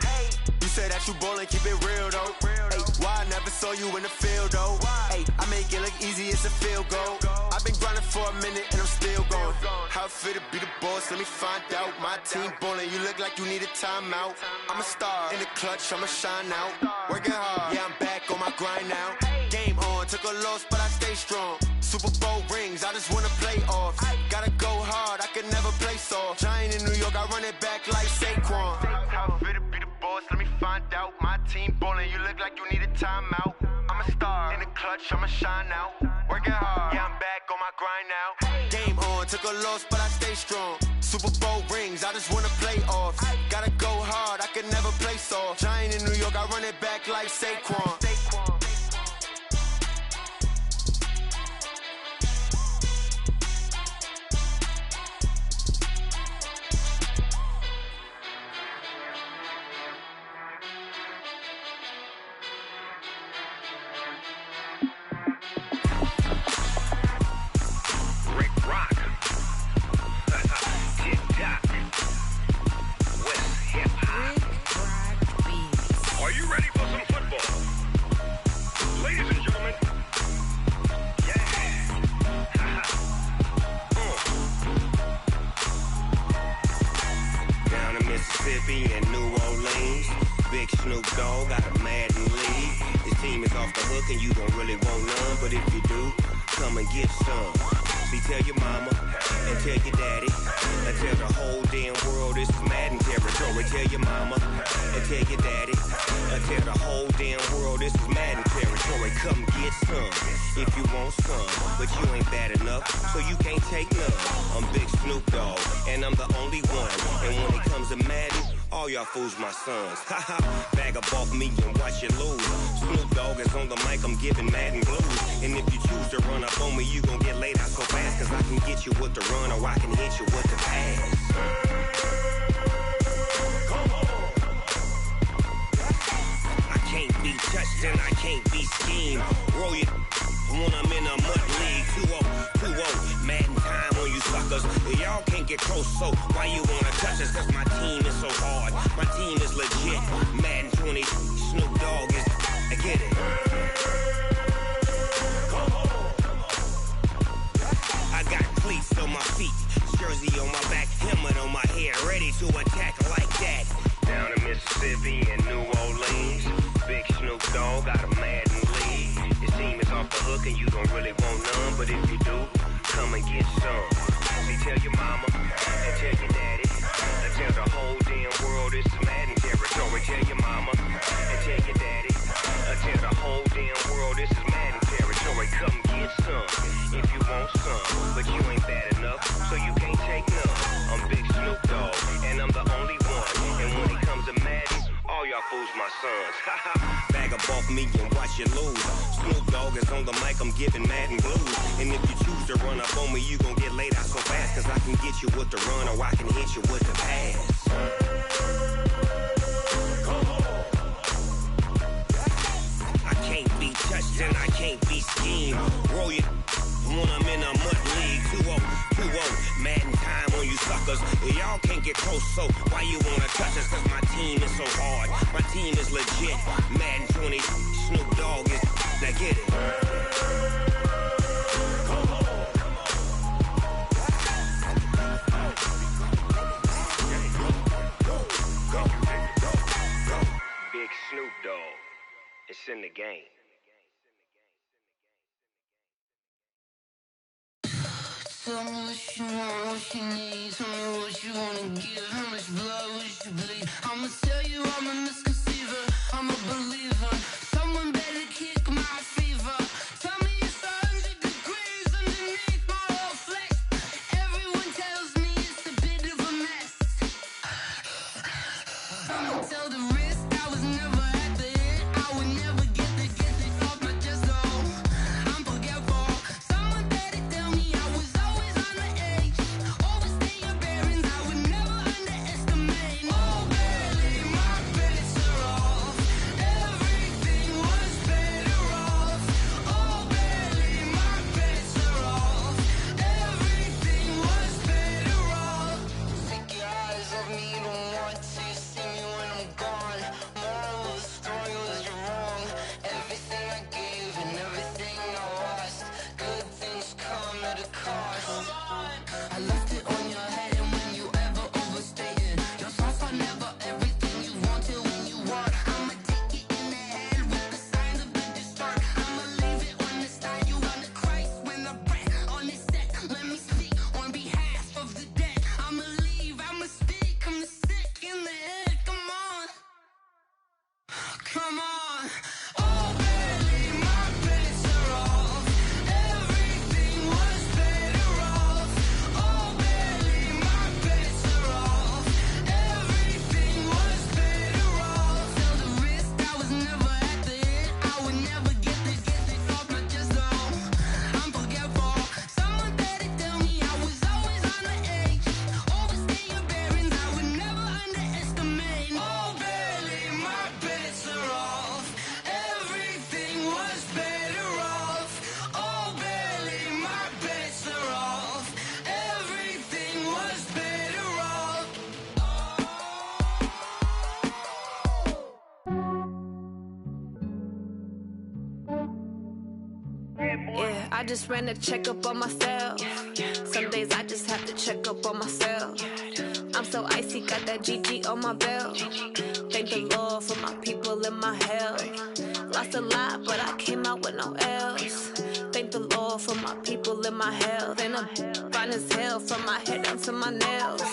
You say that you ballin', keep it real though. Ay, why I never saw you in the field though? Ay, I make it look easy, it's a field goal. I've been grinding for a minute and I'm still going. How it feel to be the boss, let me find out. My team ballin', you look like you need a timeout. I'm a star in the clutch, I'ma shine out. Working hard, yeah, I'm back on my grind now. Game on, took a loss, but I stay strong. Super Bowl rings, I just wanna play off. Gotta go hard, I can never play soft. Giant in New York, I run it back like Saquon. How it feel to be the boss, let me find out. My team ballin', you look like you need a timeout. I'm a star in the clutch, I'ma shine out. Working hard, yeah, I'm back on my grind now. Game on, took a loss, but I stay strong. Super Bowl rings, I just wanna play off. Gotta go hard, I can never play soft. Giant in New York, I run it back like Saquon. Fools my sons. Haha, bag up off me and watch you lose. Snoop Dogg is on the mic, I'm giving Madden blues. And if you choose to run up on me, you gon' get laid out so fast. Cause I can get you with the run or I can hit you with the pass. I can't be touched and I can't be schemed. Roll you when I'm in a mud league. 2-0, 2-0, Madden time on you suckers. Y'all can't get close, so why you wanna touch us? Cause my team is so hard. My team is legit. Madden 20, Snoop Dogg is. I get it. I got cleats on my feet, jersey on my back, helmet on my head, ready to attack like that. Down in Mississippi and New Orleans, big Snoop Dogg got a Madden lead. Your team is off the hook and you don't really want none, but if you do, come and get some. See, tell your mama and tell your daddy. Tell the whole damn world this is Madden territory. Tell your mama and tell your daddy. Tell the whole damn world this is Madden territory. Come get some if you want some, but you ain't bad enough, so you can't take none. I'm Big Snoop Dogg, and I'm the only one. And when it comes to Madden, all y'all fools my sons. Bag up off me and watch you lose. Snoop Dogg is on the mic, I'm giving Madden blues. And if you choose to run up on me, you gon' get laid out so fast. Cause I can get you with the run or I can hit you with the pass. I can't be touched and I can't be schemed. Roll you when I'm in a mud league. 2-0, 2-0, Madden time on you suckers. Y'all can't get close, so why you wanna touch us? Cause my team is so hard. My team is legit. Madden 20, Snoop Dogg is. Now get it. Big Snoop Dogg. It's in the game. Tell me what you want, what you need. Tell me what you wanna give. How much blood would you bleed? I'ma tell you I'm a misconceiver. I'm a believer. Someone better kick my fever. Tell me it's 100 degrees underneath my whole flesh. Everyone tells me it's a bit of a mess. I'ma tell the risk I was never at the end. I would never get it off my chest. Oh, I'm forgetful. Someone better tell me I was always on the edge. Overstay your bearings, I would never underestimate. Oh, barely, my bets are off. Every Yeah, I just ran a checkup on myself. Some days I just have to check up on myself. I'm so icy, got that GG on my belt. Thank the Lord for my people and my health. Lost a lot, but I came out with no L's. Thank the Lord for my people and my health. And I'm fine as hell from my head down to my nails.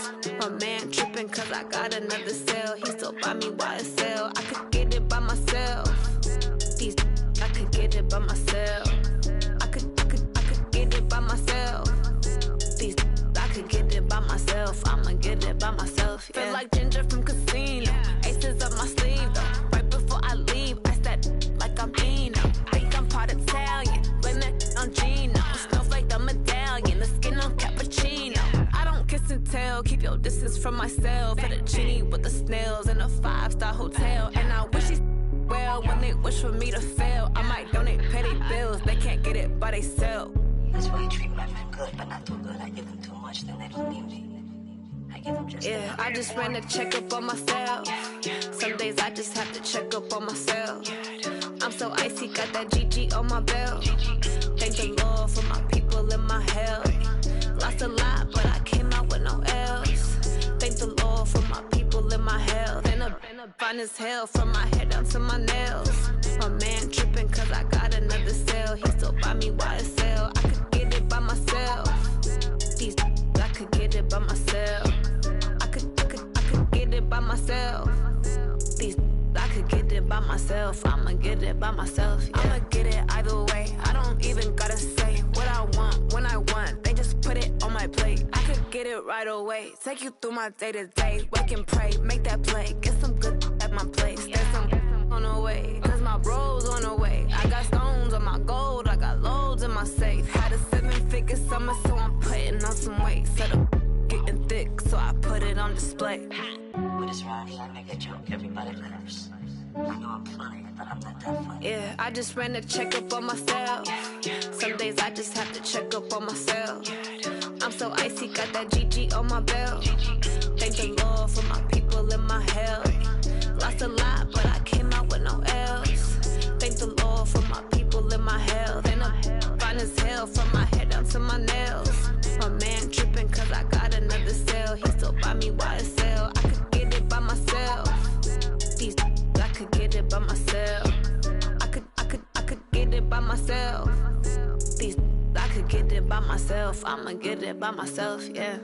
My man tripping cause I got another cell. He still buy me YSL. I could get it by myself. These I could get it by myself. I could get it by myself. These I could get it by myself. I'ma get it by myself. Yeah. Feel like Ginger from Casino. Aces up my sleeve though. Right before I leave, I step like I'm Dino. Think I'm part Italian. Blame it on Gino. Snowflake the medallion. The skin on cappuccino. I don't kiss and tell. Keep your distance from myself. At a genie with the snails in a 5-star hotel. And I wish these well when they wish for me to fail. I might donate petty bills. They can't get it by themselves. That's why you treat my men good, but not too good. I give them too much, then they don't need me. I give them just yeah, I just ran a checkup on myself. Some days I just have to check up on myself. I'm so icy, got that GG on my belt. Thank the Lord for my people and my health. Lost a lot, but I came out with no L's. Thank the Lord for my people and my health. And I'm fine as hell from my head down to my nails. My man tripping cause I got another cell. He still buy me YSL. I could get it by myself. These I could get it by myself. I could get it by myself. These I could get it by myself. I'ma get it by myself. Yeah. I'ma get it either way. I don't even gotta say what I want when I want. They just put it on my plate. I could get it right away. Take you through my day to day. Wake and pray, make that play. Get some good at my place. There's some on the way, cause my bro's on the way. I got stones on my gold. I got loads in my safe. Had a 7-figure summer, so I'm putting on some weight. Set up getting thick, so I put it on display. With this round here, I make a joke, everybody laughs. I know I'm funny, but I'm not that funny. Yeah, I just ran a checkup on myself. Some days I just have to check up on myself. I'm so icy, got that GG on my belt. Thank the Lord for my people and my health. Lost a lot, but I came out with no L's. Thank the Lord for my people and my health. And I'm fine as hell from my head down to my nails. My man tripping cause I got another cell. He still buy me YSL. I could get it by myself. These I could get it by myself. I could get it by myself. These I could get it by myself. I'ma get it by myself, yeah.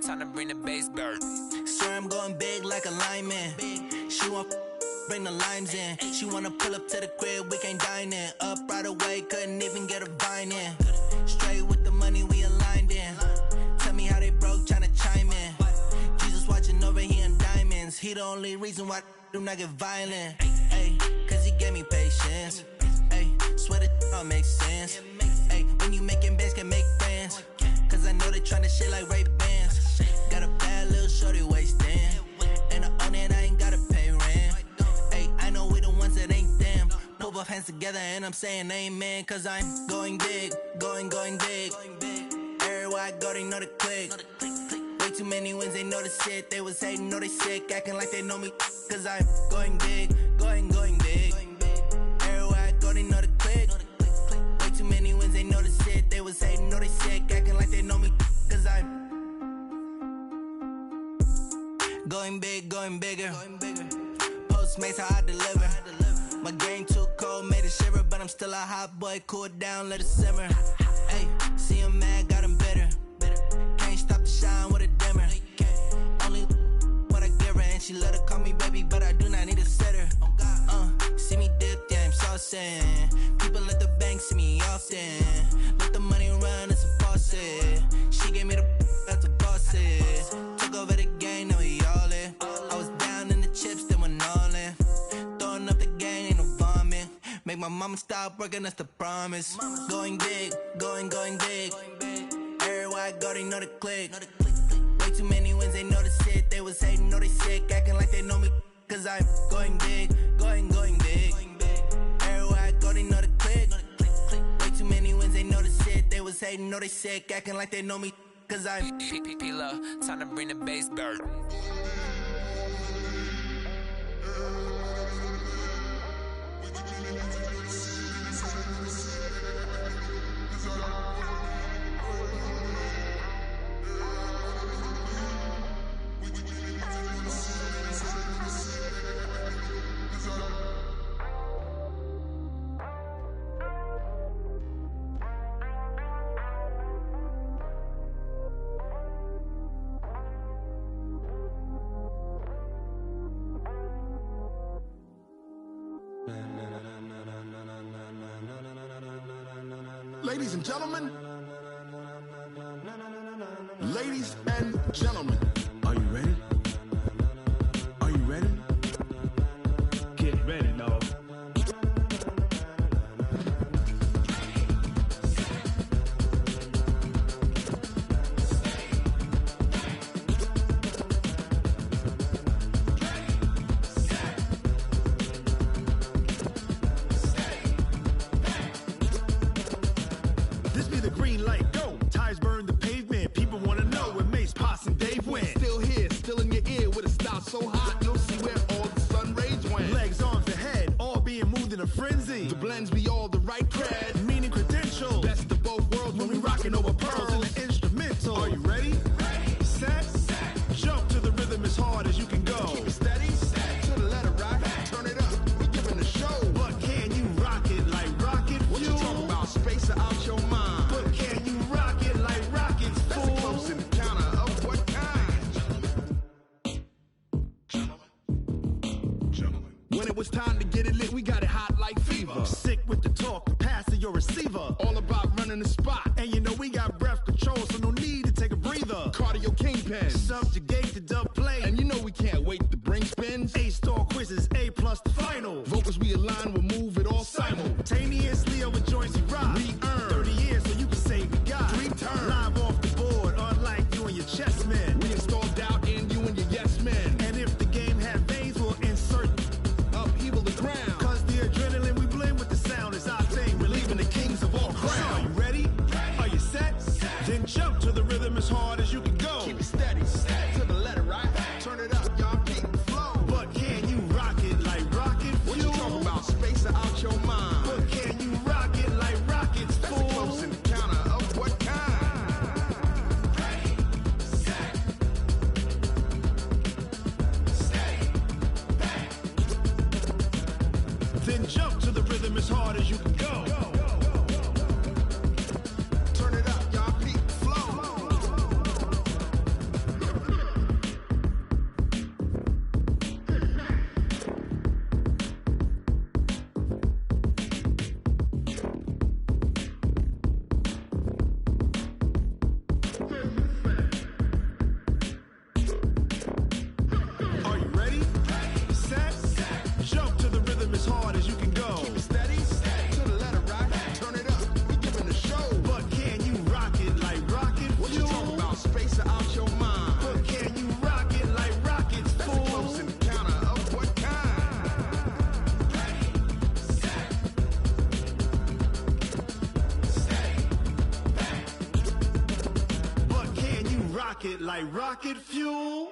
Time to bring the bass bird. Swear I'm going big like a lineman. She want bring the limes in. She wanna pull up to the crib, we can't dine in. Up right away, couldn't even get a vine in. Straight with the money we aligned in. Tell me how they broke, tryna chime in. Jesus watching over here in diamonds. He the only reason why I do not get violent. Ay, cause he gave me patience. Ay, swear that all makes sense. Ay, when you making bands can make friends. Cause I know they tryna shit like Ray Bans. Got a bad little shorty wasting. And I own it, I ain't gotta pay rent. Ay, I know we the ones that ain't them. Put both hands together and I'm saying amen. Cause I'm going big, going big. Everywhere I go, they know the click. Way too many wins, they know the shit. They was hating, know they sick, acting like they know me. Cause I'm going big, going big. Everywhere I go, they know the click. Way too many wins, they know the shit. They was hating, know they sick, acting like they know me. Cause I'm going big, going bigger. Postmates how I deliver. My game too cold, made it shiver. But I'm still a hot boy, cool down, let it simmer. Hey, see him mad, got him bitter. Can't stop the shine with a dimmer. Only what I give her, and she let her call me baby, but I do not need a sitter. See me dip, yeah, I'm saucing. People at the bank see me often. Let the money run, it's a faucet. She gave me the that's a boss it. Mama, stop working, that's the promise. Going big, going big. Everywhere I go, they know the click. Way too many wins, they know the shit. They was hating, know they sick, acting like they know me. Cause I'm going big, going big. Everywhere I go, they know the click. Way too many wins, they know the shit. They was hating, know they sick, acting like they know me. Cause I'm P-Lo, time to bring the bass bird. Ladies and gentlemen, ladies and gentlemen, are you ready? Are you ready? Get ready, dog. This be the green light, go. Tires burn the pavement. People wanna know where Mace, Pops, and Dave went. Still here, still in your ear with a style so hot, you'll see where all the sun rays went. Legs, arms, and head, all being moved in a frenzy. The blends be all the right cred, meaning credentials. Best of both worlds when we rockin' over pearls in the instrumental. Are you ready? Set, jump to the rhythm as hard as you can go. Keep it steady, to the letter right, turn it up, we giving the show. But can you rock it like rocket fuel? What you talking about, space out your mind? But can you rock it like rockets, fool? That's a close encounter of what kind? Gentlemen. When it was time to get it lit, we got it hot like fever. Sick with the talk, the pass to your receiver. All about running the spot. And you know we got breath control, so no need to take a breather. Cardio kingpin, subjugate the dub play. And you know we can't wait to bring spins. A-star quizzes, A+ the final. Vocals we align, we'll move it all simultaneously over joints we rock. We earn 30 years, so you can say we got 3 turns. Live off the board, unlike you and your chess men. We install doubt in you and your yes men. And if the game had veins, we'll insert upheaval the ground. Cause the adrenaline we blend with the sound is our thing. Relieving the kings of all crowns. So are you ready? Are you set? Then jump to the rhythm as hard as you can go. Keep it steady, to the letter right. Turn it up, y'all keep the flow. But can you rock it like rocket fuel? What you talking about, space out your mind? But can you rock it like rockets, fool? That's a close encounter of what kind? Then jump to the rhythm as hard as you can go. Turn it up, y'all keep the flow. Are you ready? Set, jump to the rhythm as hard as you can go. Keep it steady, to the letter right. Turn it up, we giving the show. But can you rock it like rocket fuel? What you talking about, space out your mind? But can you rock it like rockets, fool? That's a close encounter of what kind? But can you rock it like rocket fuel?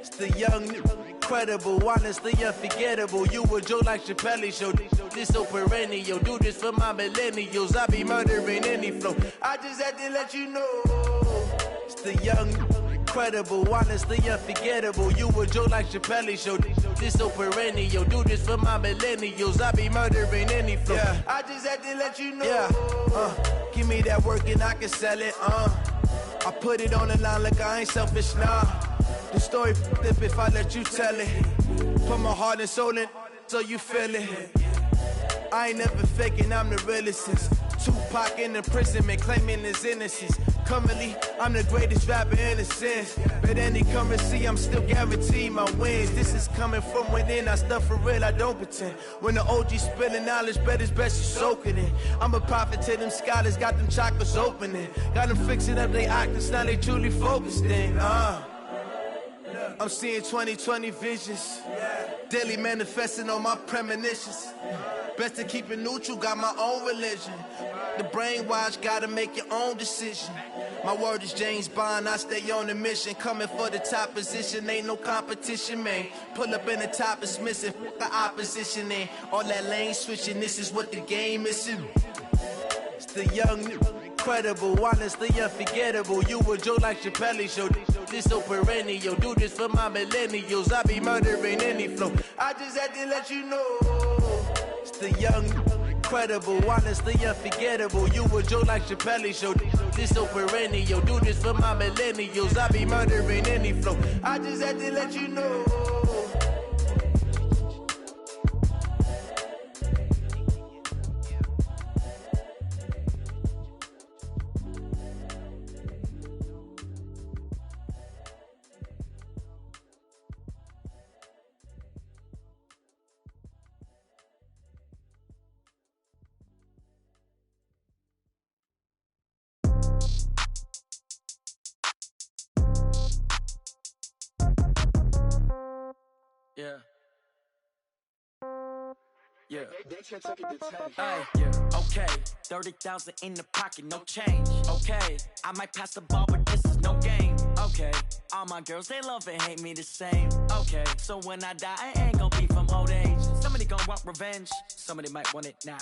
It's the young, incredible, honestly unforgettable. You a joke like Chappelle show. This so perennial. Do this for my millennials. I be murdering any flow. I just had to let you know. It's the young, incredible, honestly unforgettable. You a joke like Chappelle show. This so perennial. Do this for my millennials. I be murdering any flow. Yeah. I just had to let you know. Yeah. Give me that work and I can sell it. I put it on the line like I ain't selfish, nah. The story f***ed up if I let you tell it. Put my heart and soul in so you feel it. I ain't never faking, I'm the realest since Tupac in imprisonment, claiming his innocence. Currently, I'm the greatest rapper in a sense. But any currency, I'm still guaranteed my wins. This is coming from within, I stuff for real, I don't pretend. When the OG spilling knowledge, bet it's best you soak it in. I'm a prophet to them scholars, got them chakras opening. Got them fixing up their octaves, now they truly focused in. I'm seeing 2020 visions. Daily manifesting on my premonitions. Best to keep it neutral, got my own religion. The brainwash, gotta make your own decision. My word is James Bond, I stay on the mission. Coming for the top position, ain't no competition, man. Pull up in the top, it's missing, the opposition in. All that lane switching, this is what the game is. It's the young, incredible, honestly unforgettable. You a Joe like Chappelle show. This so perennial, do this for my millennials. I be murdering any flow. I just had to let you know. It's the young, incredible, honestly unforgettable. You a Joe like Chappelle show. This so perennial, do this for my millennials. I be murdering any flow. I just had to let you know. Yeah. Yeah. Ay, yeah. Okay. 30,000 in the pocket, no change. Okay. I might pass the ball, but this is no game. Okay. All my girls, they love and hate me the same. Okay. So when I die, I ain't gonna be from old age. Somebody gonna want revenge. Somebody might want it now.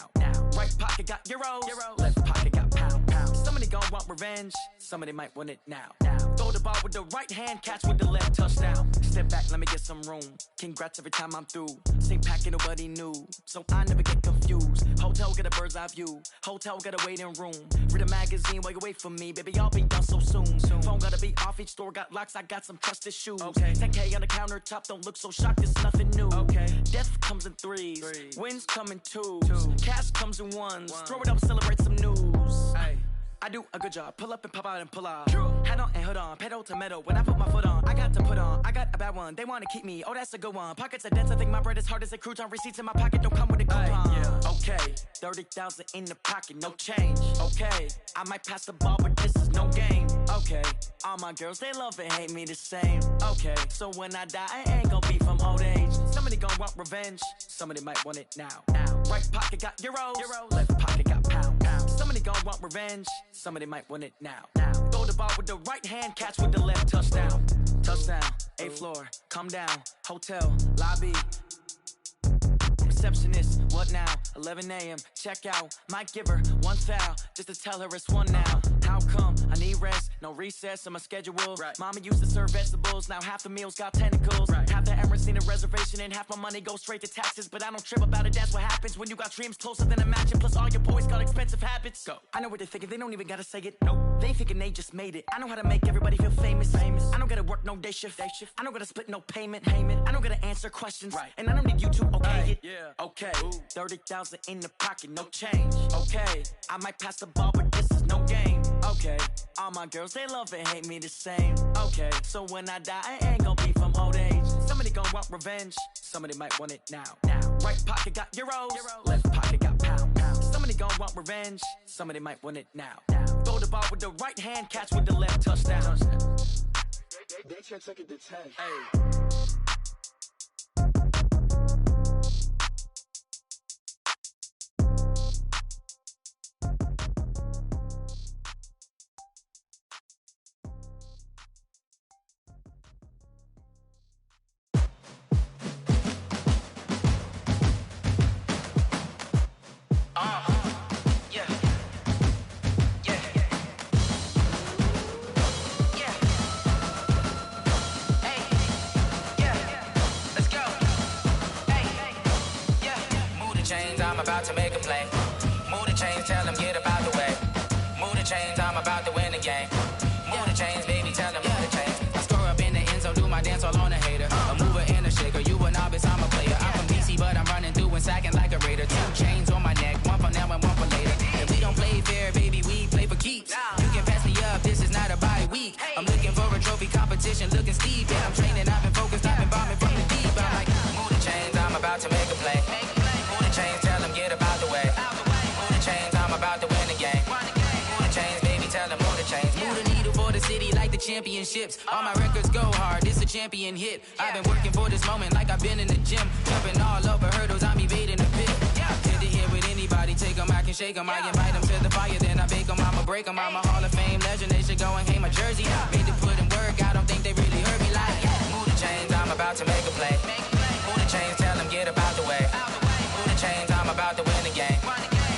Right pocket got euros. Left pocket got pound. Somebody gonna want revenge. Somebody might want it now. Throw the ball with the right hand, catch with the left, touchdown. Step back, let me get some room. Congrats every time I'm through. Same packet, nobody knew, so I never get confused. Hotel get a bird's eye view. Hotel get a waiting room. Read a magazine while you wait for me, baby. I'll be done so soon. Phone gotta be off. Each store got locks. I got some trusted shoes. Okay. 10K on the countertop. Don't look so shocked. It's nothing new. Okay. Death comes in threes. Wins come in twos. Cash comes in ones. Throw it up, celebrate some news. Hey. I do a good job, pull up and pop out and pull out. Hat on and hood on, pedal to metal. When I put my foot on, I got to put on. I got a bad one, they wanna keep me. Oh, that's a good one. Pockets are dense, I think my bread is hard as a crouton. Receipts in my pocket don't come with a coupon. Yeah. Okay, 30,000 in the pocket, no change. Okay, I might pass the ball, but this is no game. Okay, all my girls, they love and hate me the same. Okay, so when I die, I ain't gonna be from old age. Somebody gonna want revenge, somebody might want it now. Right pocket got euros. Left pocket got pound. Somebody gonna want revenge, somebody might want it now. Throw the ball with the right hand, catch with the left, touchdown. Touchdown, 8th floor, come down, hotel, lobby. Receptionist, what now? 11 a.m., check out. Might give her one foul, just to tell her it's one now. How come? I need rest, no recess in my schedule. Mama used to serve vegetables, now half the meals got tentacles. Half the Emirates need a reservation and half my money goes straight to taxes. But I don't trip about it, that's what happens when you got dreams closer than a matching. Plus all your boys got expensive habits. Go. I know what they're thinking, they don't even gotta say it. Nope. They thinking they just made it. I know how to make everybody feel famous. I don't gotta work no day shift. I don't gotta split no payment. I don't gotta answer questions. And I don't need you to okay it. Okay, 30,000 in the pocket, no change. Okay, I might pass the ball, but this is no game. Okay, all my girls, they love and hate me the same. Okay, so when I die, I ain't gonna be from old age. Somebody gonna want revenge, somebody might want it now. Right pocket got euros, left pocket got pound. Somebody gonna want revenge, somebody might want it now. Throw the ball with the right hand, catch with the left, touchdown. They can't take it to 10. Hey. I'm about to make a play. Move the chains, tell them get up out the way. Move the chains, I'm about to win the game. Move the chains, baby, tell them move the chains. I score up in the end zone, do my dance all on a hater. A mover and a shaker, you a novice, I'm a player. I'm from DC, but I'm running through and sacking like a raider. 2 chains on my city like the championships. All my records go hard, this a champion hit. I've been working for this moment like I've been in the gym. Jumping all over hurdles, I'm evading the pit. Hit to hit with anybody, take them, I can shake them. I invite them to the fire, then I bake them. I'ma break them, I'm a Hall of Fame legend. They should go and hang my jersey. Made to put in work, I don't think they really heard me like. Move the chains, I'm about to make a play. Move the chains, tell them get up out the way. Move the chains, I'm about to win the game.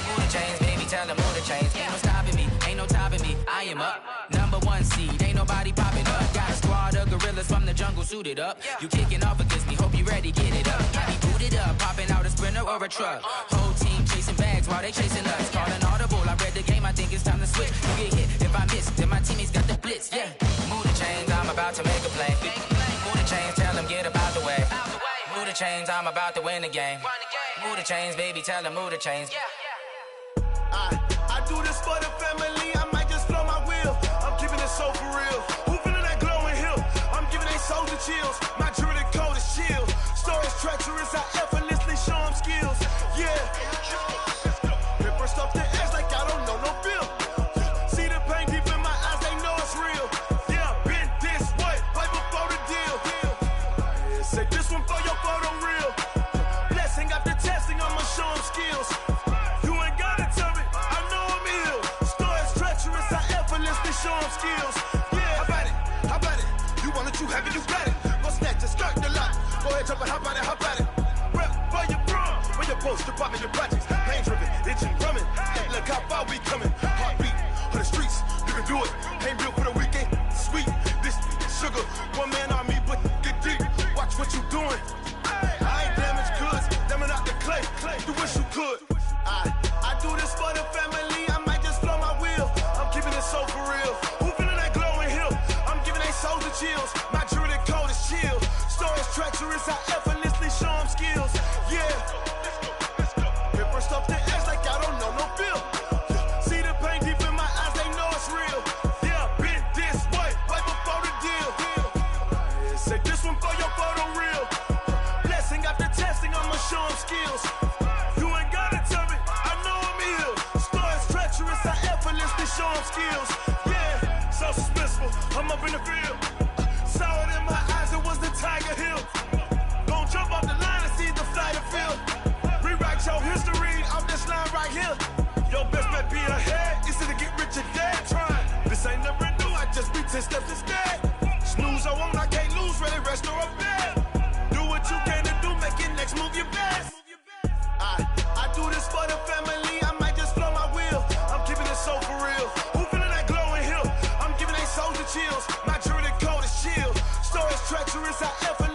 Move the chains, baby, tell them move the chains. Ain't no stopping me, ain't no topping me. I am up, #1 seed, ain't nobody popping up. Got a squad of gorillas from the jungle suited up. You kicking off against me, hope you ready, get it up. Got me booted up, popping out a Sprinter or a truck. Whole team chasing bags while they chasing us. Calling audible, I read the game, I think it's time to switch. You get hit if I miss, then my teammates got the blitz, yeah. Move the chains, I'm about to make a play. Move the chains, tell them get up out the way. Move the chains, I'm about to win the game. Move the chains, baby, tell them move the chains. I do this for the family, I might just blow my wheel. I'm keeping it so for real. Who feeling that glowing hill? I'm giving they soldier chills. My jewelry code is chill. Stories treacherous, I effortlessly show them skills. Yeah. Hit first off the edge like I don't know no feel. See the pain deep in my eyes, they know it's real. Yeah, been this way, right before the deal. Say this one for your photo real. Blessing after testing, I'ma show them skills. You ain't gotta tell me, I know I'm ill. Stories treacherous, I effortlessly show them skills. Yeah, how about it? How about it? You want it, you have it, you got it. Go snatch it, start the lot. Go ahead, jump it, how about it, how about it? Rep for your bro, for your post, your pop, your projects. Pain driven, itching, drumming. Look how far we coming. Heartbeat for the streets, you can do it. Ain't built for the weekend, sweet. This sugar, one man army, but get deep. Watch what you doing. I ain't damaged goods, damn out the clay. You wish you could. I do this for the family, I might just blow my wheel. I'm keeping it so for real. Who feeling that glowing hill? I'm giving they soldier chills. My jewelry code is chill. Stories treacherous, I effortlessly show them skills. Yeah. Hit first off the edge like I don't know no feel. See the pain deep in my eyes, they know it's real. Yeah, been this way, right before the deal. Say this one for your photo real. Blessing after testing, I'ma show them skills. You ain't gotta tell me, I know I'm ill. Stories treacherous, I effortlessly show them skills. Yeah, so suspenseful, I'm up in the field. Saw it in my eyes, it was the Tiger Hill. Gon' jump off the line and see the flight of field. Rewrite your history off this line right here. Your best bet be ahead, easy to get rich or dead. Trying, this ain't never new, I just be 10 steps instead. Snooze I won't, I can't lose, ready, rest or up bed. Do what you can to do, make your next move your best. I do this for the family, I might just blow my wheel. I'm keeping it so for real. Who feeling that glowing hill? I'm giving they soldier chills. My jewelry code is chill. Stories treacherous, I effort